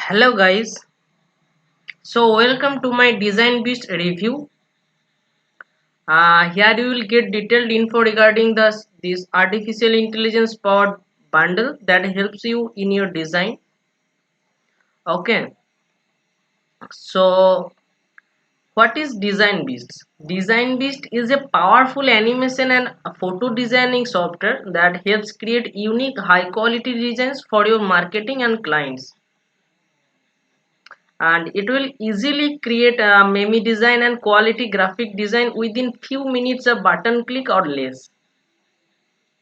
Hello guys, so welcome to my design beast review. Here you will get detailed info regarding this artificial intelligence powered bundle that helps you in your design. Okay, so what is Design Beast? Design Beast is a powerful animation and photo designing software that helps create unique high quality designs for your marketing and clients. And it will easily create a meme design and quality graphic design within few minutes of button click or less.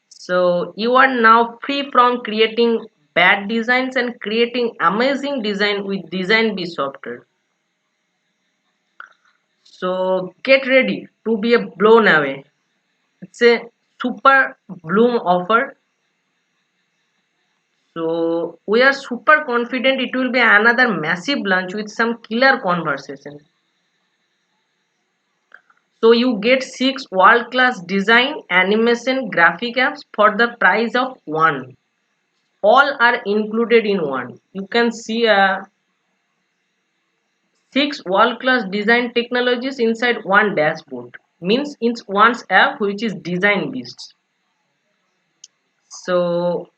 So you are now free from creating bad designs and creating amazing design with Design B software. So get ready to be a blown away. It's a super bloom offer. So we are super confident it will be another massive launch with some killer conversation. So you get 6 world-class design, animation, graphic apps for the price of one. All are included in one. You can see 6 world-class design technologies inside one dashboard. Means it's one's app which is design based. So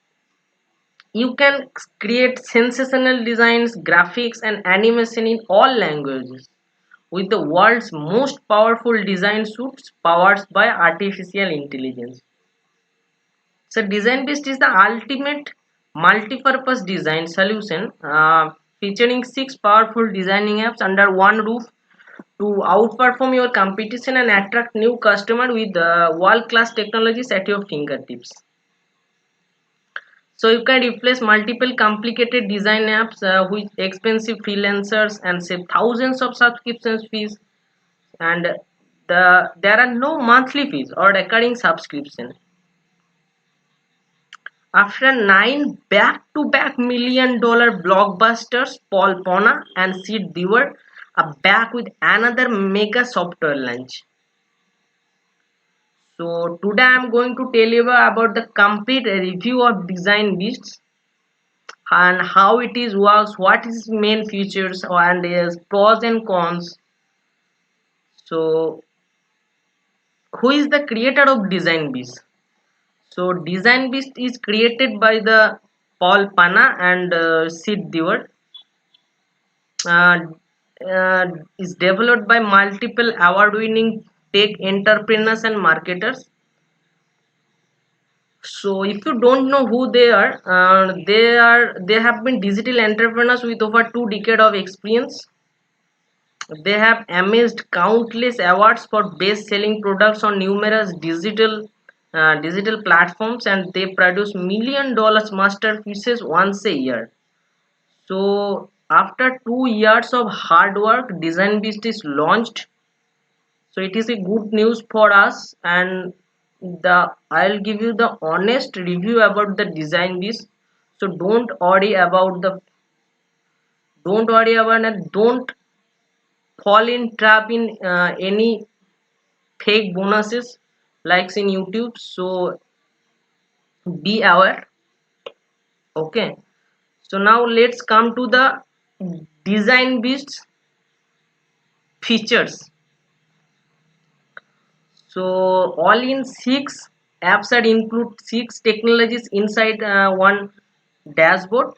you can create sensational designs, graphics and animation in all languages with the world's most powerful design suites powered by artificial intelligence. So Design Beast is the ultimate multi-purpose design solution featuring 6 powerful designing apps under one roof to outperform your competition and attract new customers with world-class technologies at your fingertips. So you can replace multiple complicated design apps with expensive freelancers and save thousands of subscription fees. And there are no monthly fees or recurring subscription. After 9 back-to-back million-dollar blockbusters, Paul Pona and Sid Dewar are back with another mega software launch. So today I'm going to tell you about the complete review of Design Beasts and how it is works, what is main features and its pros and cons. So who is the creator of Design Beast? So Design Beast is created by the Paul Pana and Sid Dewar. uh, is developed by multiple award-winning tech entrepreneurs and marketers. So if you don't know who they have been digital entrepreneurs with over 2 decades of experience. They have amassed countless awards for best-selling products on numerous digital platforms, and they produce million-dollar masterpieces once a year. So after 2 years of hard work, Design Beast is launched. So it is a good news for us, and the I'll give you the honest review about the Design Beast. So don't worry about it. Don't fall in trap in any fake bonuses likes in YouTube. So be aware. Okay. So now let's come to the Design Beast features. So all in 6 apps that include 6 technologies inside one dashboard.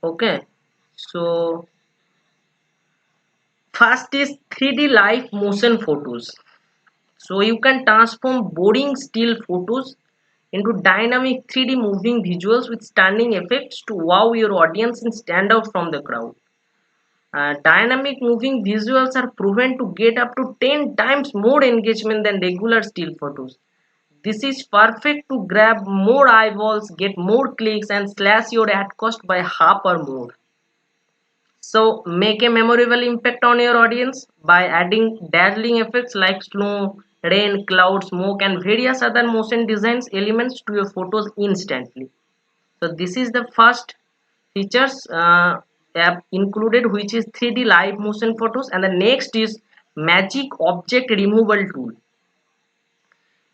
Okay, so first is 3D live motion photos. So you can transform boring still photos into dynamic 3D moving visuals with stunning effects to wow your audience and stand out from the crowd. Dynamic moving visuals are proven to get up to 10 times more engagement than regular still photos. This is perfect to grab more eyeballs, get more clicks, and slash your ad cost by half or more. So, make a memorable impact on your audience by adding dazzling effects like snow, rain, cloud, smoke, and various other motion designs elements to your photos instantly. So, this is the first features app included, which is 3D live motion photos, and the next is Magic Object Removal Tool.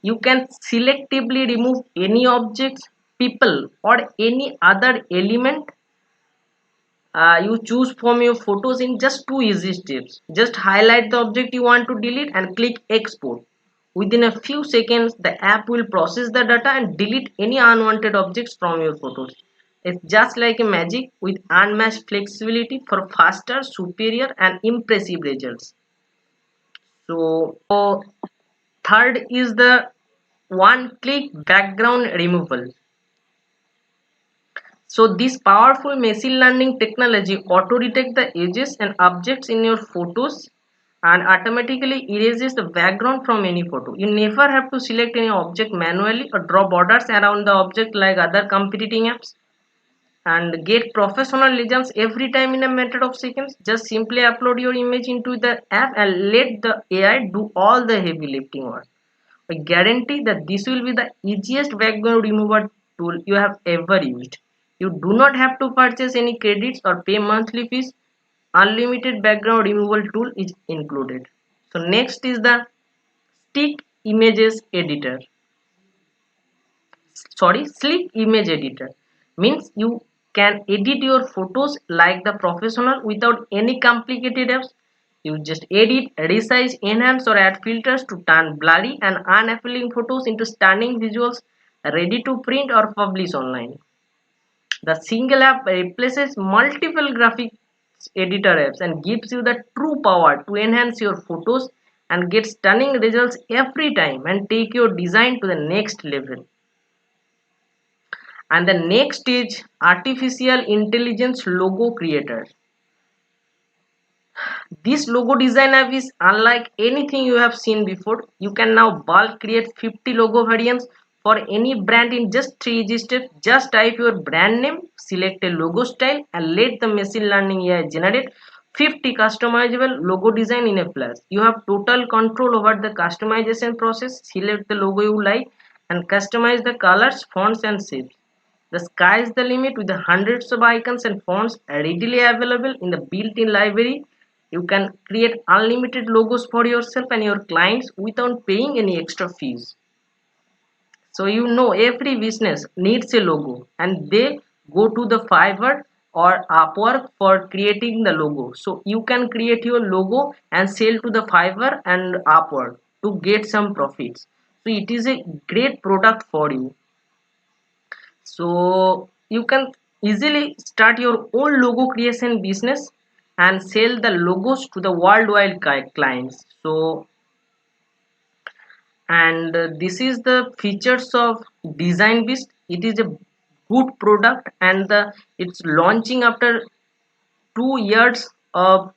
You can selectively remove any objects, people, or any other element you choose from your photos in just two easy steps. Just highlight the object you want to delete and click export. Within a few seconds, the app will process the data and delete any unwanted objects from your photos. It's just like a magic with unmatched flexibility for faster, superior, and impressive results. So third is the one-click background removal. So this powerful machine learning technology auto-detects the edges and objects in your photos and automatically erases the background from any photo. You never have to select any object manually or draw borders around the object like other competing apps and get professional results every time in a matter of seconds. Just simply upload your image into the app and let the AI do all the heavy lifting work. I guarantee that this will be the easiest background remover tool you have ever used. You do not have to purchase any credits or pay monthly fees. Unlimited background removal tool is included. So next is the stick images editor. Slick image editor means you can edit your photos like the professional without any complicated apps. You just edit, resize, enhance or add filters to turn blurry and unappealing photos into stunning visuals ready to print or publish online. The single app replaces multiple graphics editor apps and gives you the true power to enhance your photos and get stunning results every time and take your design to the next level. And the next is artificial intelligence logo creator. This logo design app is unlike anything you have seen before. You can now bulk create 50 logo variants for any brand in just 3 easy steps. Just type your brand name, select a logo style and let the machine learning AI generate 50 customizable logo design in a flash. You have total control over the customization process. Select the logo you like and customize the colors, fonts and shapes. The sky is the limit with the hundreds of icons and fonts readily available in the built-in library. You can create unlimited logos for yourself and your clients without paying any extra fees. So you know every business needs a logo and they go to the Fiverr or Upwork for creating the logo. So you can create your logo and sell to the Fiverr and Upwork to get some profits. So it is a great product for you. So you can easily start your own logo creation business and sell the logos to the worldwide clients. So and this is the features of Design Beast. It is a good product and it's launching after 2 years of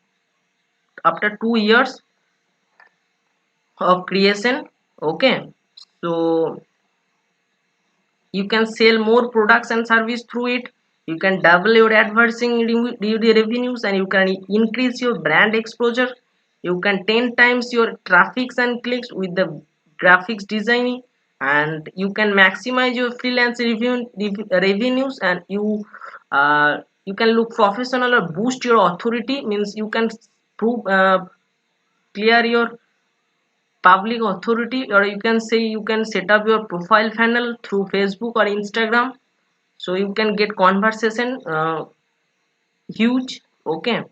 2 years of creation. Okay, so you can sell more products and service through it. You can double your advertising revenues and you can increase your brand exposure. You can 10 times your traffics and clicks with the graphics designing and you can maximize your freelance revenues and you can look professional or boost your authority means you can prove clear your public authority or you can say you can set up your profile funnel through Facebook or Instagram so you can get conversation huge. Okay,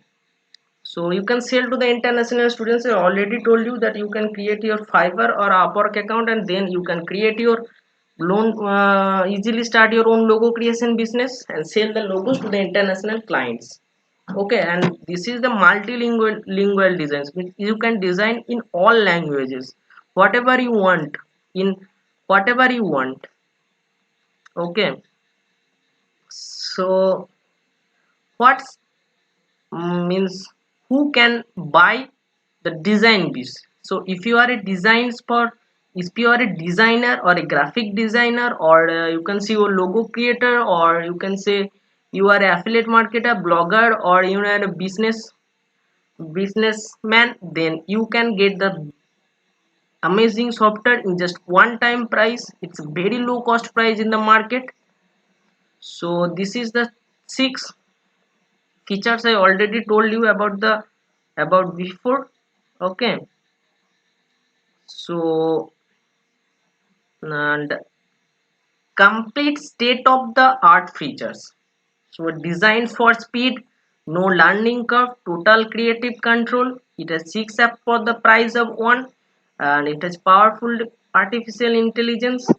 so you can sell to the international students. I already told you that you can create your Fiverr or Upwork account and then you can create your loan easily start your own logo creation business and sell the logos to the international clients. Okay, and this is the multilingual designs. You can design in all languages whatever you want in whatever you want. Okay, so what means who can buy the design piece? So if you are a if you are a designer or a graphic designer or you can see your logo creator or you can say you are an affiliate marketer blogger or you are a businessman, then you can get the amazing software in just one time price. It's a very low cost price in the market. So this is the 6 features I already told you about before. Okay, so and complete state of the art features. So designed for speed, no learning curve, total creative control. It has 6 apps for the price of one, and it has powerful artificial intelligence.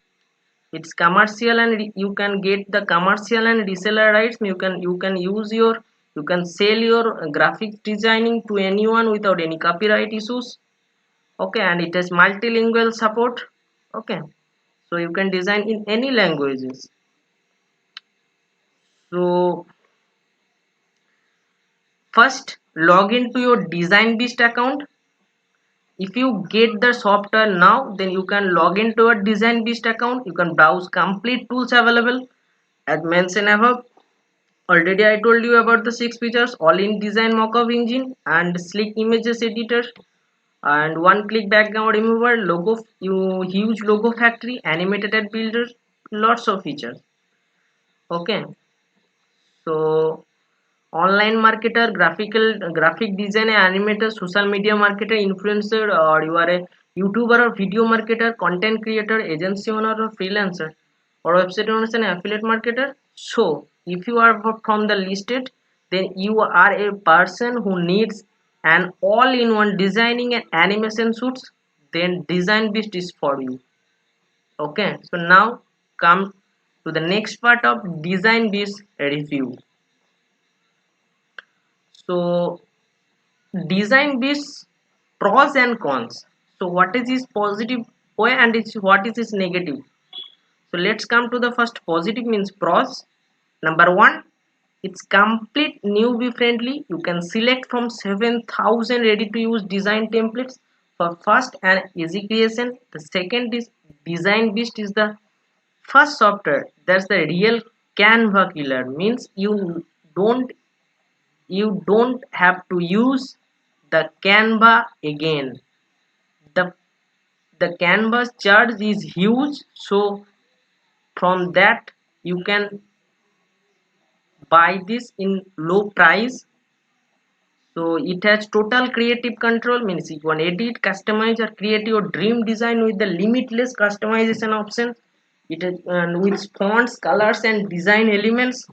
It's commercial, and you can get the commercial and reseller rights. You can use your, you can sell your graphic designing to anyone without any copyright issues. Okay, and it has multilingual support. Okay, so you can design in any languages. So first log into your design beast account. If you get the software now, then you can log into a design beast account. You can browse complete tools available as mentioned above. Already I told you about the 6 features: all in design mockup engine and slick images editor and one click background remover, logo, you huge logo factory, animated ad builder, lots of features. Okay, so online marketer, graphic designer, animator, social media marketer, influencer, or you are a YouTuber or video marketer, content creator, agency owner or freelancer, or website owner and affiliate marketer. So if you are from the listed, then you are a person who needs an all-in-one designing and animation suits, then Design Beast is for you. Okay, so now come to the next part of Design Beast review. So design beats pros and cons. So what is his positive way and what is his negative? So let's come to the first positive means pros. Number one, it's complete newbie friendly. You can select from 7,000 ready to use design templates for fast and easy creation. The second is Design Beast is the first software that's the real Canva killer. Means you don't have to use the Canva again. The the canvas charge is huge, so from that you can buy this in low price. So it has total creative control, means you can edit, customize or create your dream design with the limitless customization option. It is, and with fonts, colors and design elements.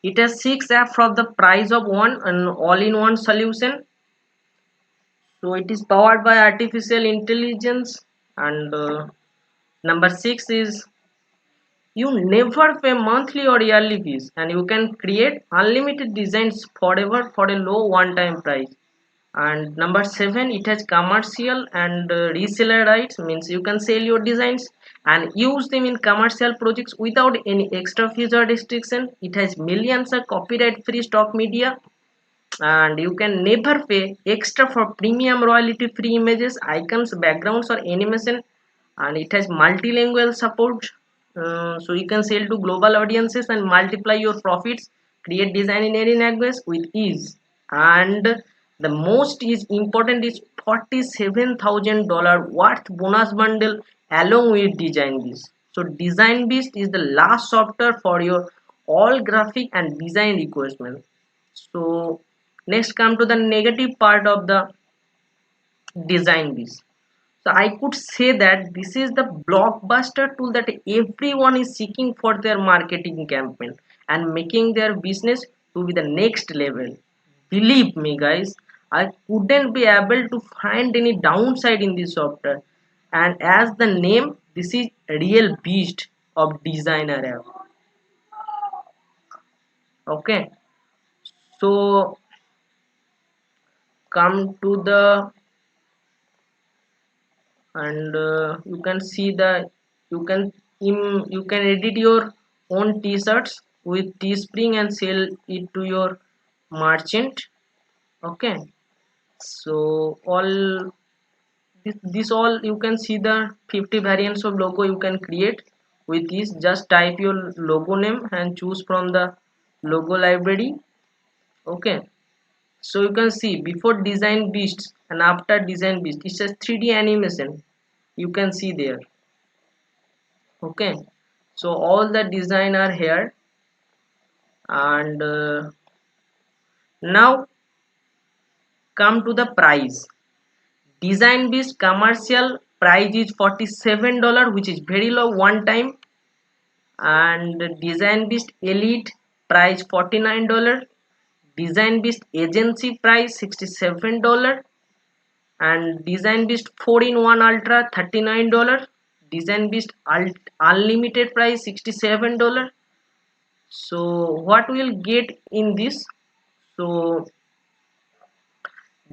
It has 6 apps for the price of one, an all-in-one solution. So it is powered by artificial intelligence. And number 6 is you never pay monthly or yearly fees, and you can create unlimited designs forever for a low one-time price. And number 7, it has commercial and reseller rights, means you can sell your designs and use them in commercial projects without any extra fees or restriction. It has millions of copyright free stock media, and you can never pay extra for premium royalty free images, icons, backgrounds or animation. And it has multilingual support, so you can sell to global audiences and multiply your profits, create design in any language with ease. And the most is important is $47,000 worth bonus bundle along with Design Beast. So Design Beast is the last software for your all graphic and design requirements. So next come to the negative part of the Design Beast. So I could say that this is the blockbuster tool that everyone is seeking for their marketing campaign and making their business to be the next level. Believe me guys, I couldn't be able to find any downside in this software. And as the name, this is a real beast of designer app. Okay, so come to the, and you can see the, you can you can edit your own t-shirts with Teespring and sell it to your merchant. Okay, so all this all you can see the 50 variants of logo you can create with this. Just type your logo name and choose from the logo library. Okay, so you can see before Design Beasts and after Design Beast, it says 3D animation, you can see there. Okay, so all the design are here. And now come to the price. Design Beast commercial price is $47, which is very low one time. And Design Beast Elite price $49. Design Beast agency price $67, and Design Beast 4-in-1 Ultra $39. Design Beast Unlimited price $67. So what we'll get in this? So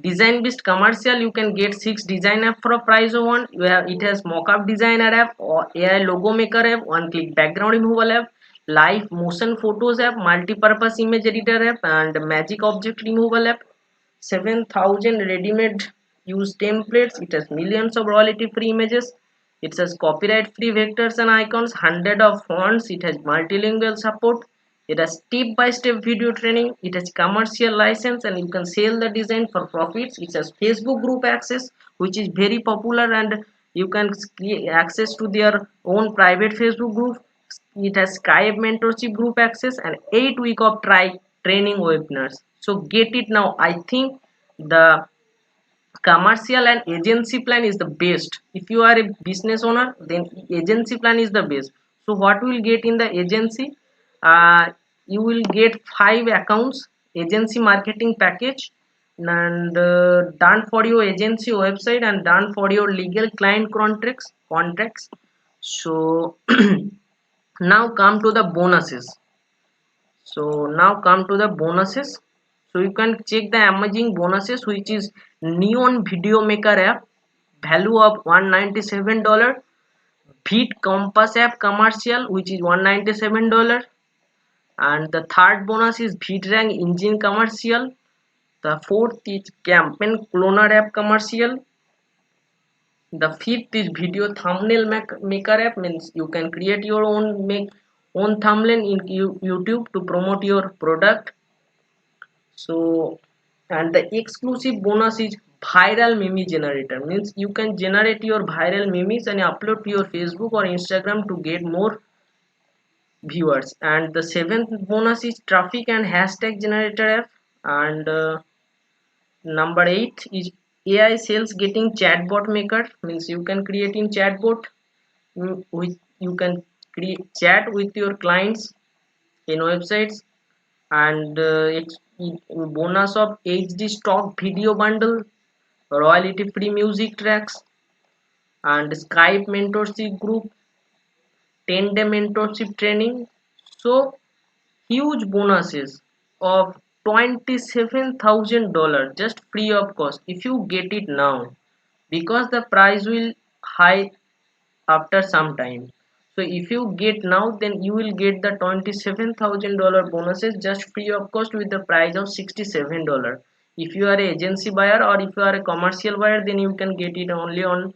Design Beast commercial, you can get 6 design app for a price of one. It has mockup designer app, or AI logo maker app, one click background removal app, live motion photos app, multi-purpose image editor app, and magic object removal app. 7,000 ready-made use templates. It has millions of royalty free images. It has copyright free vectors and icons, 100 of fonts. It has multilingual support. It has step-by-step video training. It has commercial license, and you can sell the design for profits. It has Facebook group access, which is very popular, and you can access to their own private Facebook group. It has Skype mentorship group access and 8 week of training webinars. So get it now. I think the commercial and agency plan is the best. If you are a business owner, then agency plan is the best. So what will get in the agency? You will get 5 accounts, agency marketing package, and done for your agency website, and done for your legal client contracts. So now come to the bonuses. So now come to the bonuses. So you can check the amazing bonuses, which is Neon Video Maker app, value of $197. Beat Compass app commercial, which is $197. And the third bonus is VidRank engine commercial. The fourth is Campaign Cloner app commercial. The fifth is video thumbnail maker app, means you can create your own thumbnail in YouTube to promote your product. So, and the exclusive bonus is viral meme generator, means you can generate your viral memes and upload to your Facebook or Instagram to get more viewers. And the seventh bonus is traffic and hashtag generator app. And number 8 is AI sales getting chatbot maker, means you can create in chatbot with you can create chat with your clients in websites. And it's bonus of HD stock video bundle, royalty free music tracks, and Skype mentorship group, 10-day mentorship training. So huge bonuses of $27,000 just free of cost if you get it now, because the price will high after some time. So if you get now, then you will get the $27,000 bonuses just free of cost with the price of $67. If you are an agency buyer, or if you are a commercial buyer, then you can get it only on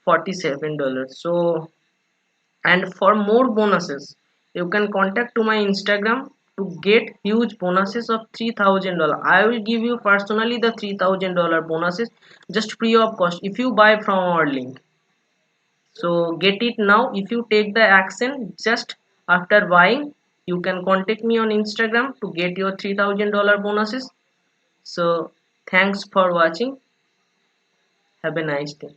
$47. So, and for more bonuses, you can contact to my Instagram to get huge bonuses of $3,000. I will give you personally the $3,000 bonuses just free of cost if you buy from our link. So get it now. If you take the action just after buying, you can contact me on Instagram to get your $3,000 bonuses. So thanks for watching. Have a nice day.